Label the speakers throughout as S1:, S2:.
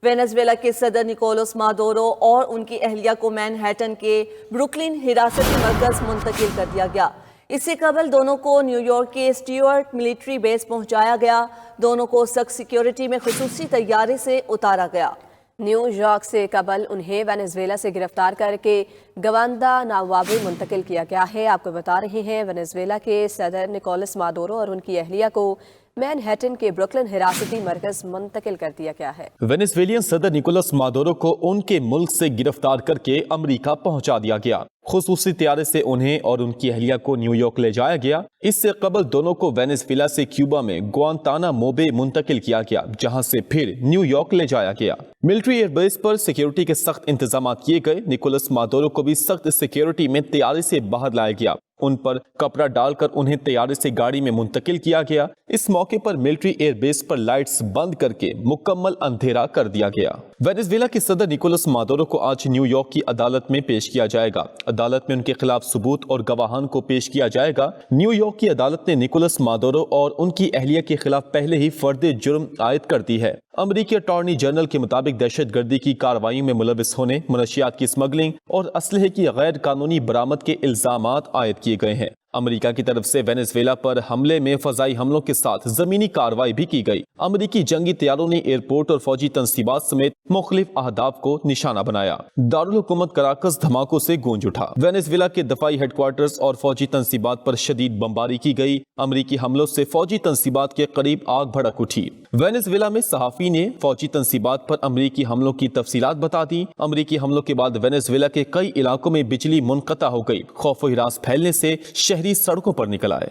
S1: Venezuela کے صدر Nicolas Maduro اور ان کی اہلیہ کو مینہٹن کے بروکلن حراستی مرکز منتقل کر دیا گیا۔ اس سے قبل دونوں کو نیو یارک کے اسٹیورٹ ملٹری بیس پہنچایا گیا۔ دونوں کو سخت سیکیورٹی میں خصوصی طیارے سے اتارا گیا۔
S2: نیو یارک سے قبل انہیں وینزویلا سے گرفتار کر کے گواندا ناوابی منتقل کیا گیا ہے۔ آپ کو بتا رہے ہیں وینزویلا کے صدر نکولس مادورو اور ان کی اہلیہ کو مینہٹن کے بروکلن حراستی مرکز منتقل کر دیا گیا ہے۔
S3: وینزویلین صدر نکولس مادورو کو ان کے ملک سے گرفتار کر کے امریکہ پہنچا دیا گیا۔ خصوصی طیارے سے انہیں اور ان کی اہلیہ کو نیو یارک لے جایا گیا۔ اس سے قبل دونوں کو وینزویلا سے کیوبا میں گوانتانامو بے منتقل کیا گیا، جہاں سے پھر نیو یارک لے جایا گیا۔ ملٹری ایئر بیس پر سیکیورٹی کے سخت انتظامات کیے گئے۔ نکولس مادورو کو بھی سخت سیکیورٹی میں طیارے سے باہر لایا گیا۔ ان پر کپڑا ڈال کر انہیں طیارے سے گاڑی میں منتقل کیا گیا۔ اس موقع پر ملٹری ایئر بیس پر لائٹس بند کر کے مکمل اندھیرا کر دیا گیا۔ وینزویلا کے صدر نکولس مادورو کو آج نیو یارک کی عدالت میں پیش کیا جائے گا۔ عدالت میں ان کے خلاف ثبوت اور گواہان کو پیش کیا جائے گا۔ نیو یارک کی عدالت نے نکولس مادورو اور ان کی اہلیہ کے خلاف پہلے ہی فرد جرم عائد کر دی ہے۔ امریکی اٹارنی جنرل کے مطابق دہشت گردی کی کارروائیوں میں ملوث ہونے، منشیات کی اسمگلنگ اور اسلحے کی غیر قانونی برآمد کے الزامات عائد کیے گئے ہیں۔ امریکہ کی طرف سے وینزویلا پر حملے میں فضائی حملوں کے ساتھ زمینی کارروائی بھی کی گئی۔ امریکی جنگی طیاروں نے ایئرپورٹ اور فوجی تنصیبات سمیت مختلف اہداف کو نشانہ بنایا۔ دارالحکومت کراکس دھماکوں سے گونج اٹھا۔ وینزویلا کے دفاعی ہیڈ کوارٹرز اور فوجی تنصیبات پر شدید بمباری کی گئی۔ امریکی حملوں سے فوجی تنصیبات کے قریب آگ بھڑک اٹھی۔ وینزویلا میں صحافی نے فوجی تنصیبات پر امریکی حملوں کی تفصیلات بتا دی۔ امریکی حملوں کے بعد وینزویلا کے کئی علاقوں میں بجلی منقطع ہو گئی۔ خوف و ہراس پھیلنے سے شہری سڑکوں پر نکل آئے۔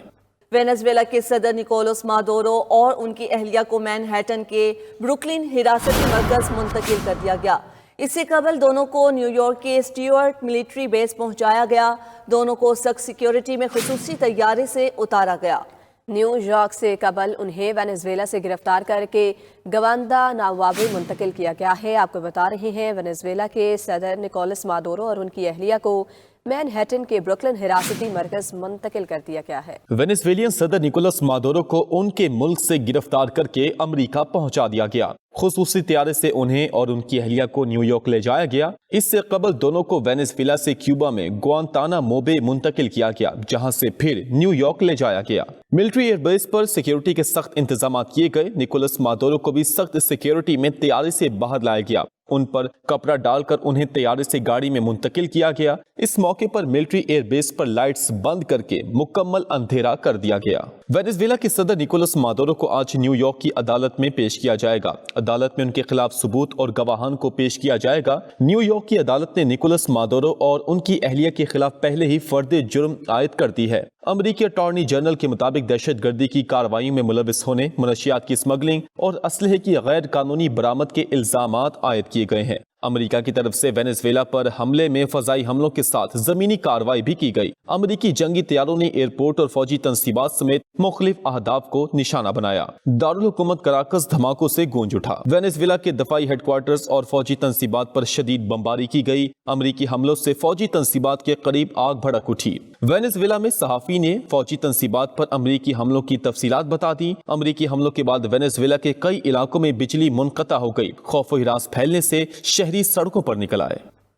S1: وینزویلا کے صدر نکولس مادورو اور ان کی اہلیہ کو مینہٹن کے بروکلن حراستی مرکز منتقل کر دیا گیا۔ اس سے قبل دونوں کو نیو یارک کے اسٹیورٹ ملٹری بیس پہنچایا گیا۔ دونوں کو سخت سیکیورٹی میں خصوصی طیارے سے اتارا گیا۔
S2: نیو یارک سے قبل انہیں وینزویلا سے گرفتار کر کے گواندا ناوابی منتقل کیا گیا ہے۔ آپ کو بتا رہے ہیں وینزویلا کے صدر نکولس مادورو اور ان کی اہلیہ کو مینہٹن کے بروکلن حراستی مرکز منتقل کر دیا گیا ہے۔
S3: وینزویلین صدر نکولس مادورو کو ان کے ملک سے گرفتار کر کے امریکہ پہنچا دیا گیا۔ خصوصی طیارے سے انہیں اور ان کی اہلیہ کو نیو یارک لے جایا گیا۔ اس سے قبل دونوں کو وینزویلا سے کیوبا میں گوانتانامو بے منتقل کیا گیا، جہاں سے پھر نیو یارک لے جایا گیا۔ ملٹری ایئر بیس پر سیکیورٹی کے سخت انتظامات کیے گئے۔ نکولس مادورو کو بھی سخت سیکیورٹی میں طیارے سے باہر لایا گیا۔ ان پر کپڑا ڈال کر انہیں طیارے سے گاڑی میں منتقل کیا گیا۔ اس موقع پر ملٹری ایئر بیس پر لائٹس بند کر کے مکمل اندھیرا کر دیا گیا۔ وینزویلا کے صدر نکولس مادورو کو آج نیو یارک کی عدالت میں پیش کیا جائے گا۔ عدالت میں ان کے خلاف ثبوت اور گواہان کو پیش کیا جائے گا۔ نیو یارک کی عدالت نے نکولس مادورو اور ان کی اہلیہ کے خلاف پہلے ہی فرد جرم عائد کر دی ہے۔ امریکی اٹارنی جنرل کے مطابق دہشت گردی کی کارروائیوں میں ملوث ہونے، منشیات کی اسمگلنگ اور اسلحے کی غیر قانونی برآمد کے الزامات عائد کیے گئے ہیں۔ امریکہ کی طرف سے وینزویلا پر حملے میں فضائی حملوں کے ساتھ زمینی کارروائی بھی کی گئی۔ امریکی جنگی طیاروں نے ایئرپورٹ اور فوجی تنصیبات سمیت مختلف اہداف کو نشانہ بنایا۔ دارالحکومت کراکس دھماکوں سے گونج اٹھا۔ وینزویلا کے دفاعی ہیڈ کوارٹرز اور فوجی تنصیبات پر شدید بمباری کی گئی۔ امریکی حملوں سے فوجی تنصیبات کے قریب آگ بھڑک اٹھی۔ وینزویلا میں صحافی نے فوجی تنصیبات پر امریکی حملوں کی تفصیلات بتا دی۔ امریکی حملوں کے بعد وینزویلا کے کئی علاقوں میں بجلی منقطع ہو گئی۔ خوف و ہراس پھیلنے سے شہری سڑکوں پر نکل آئے۔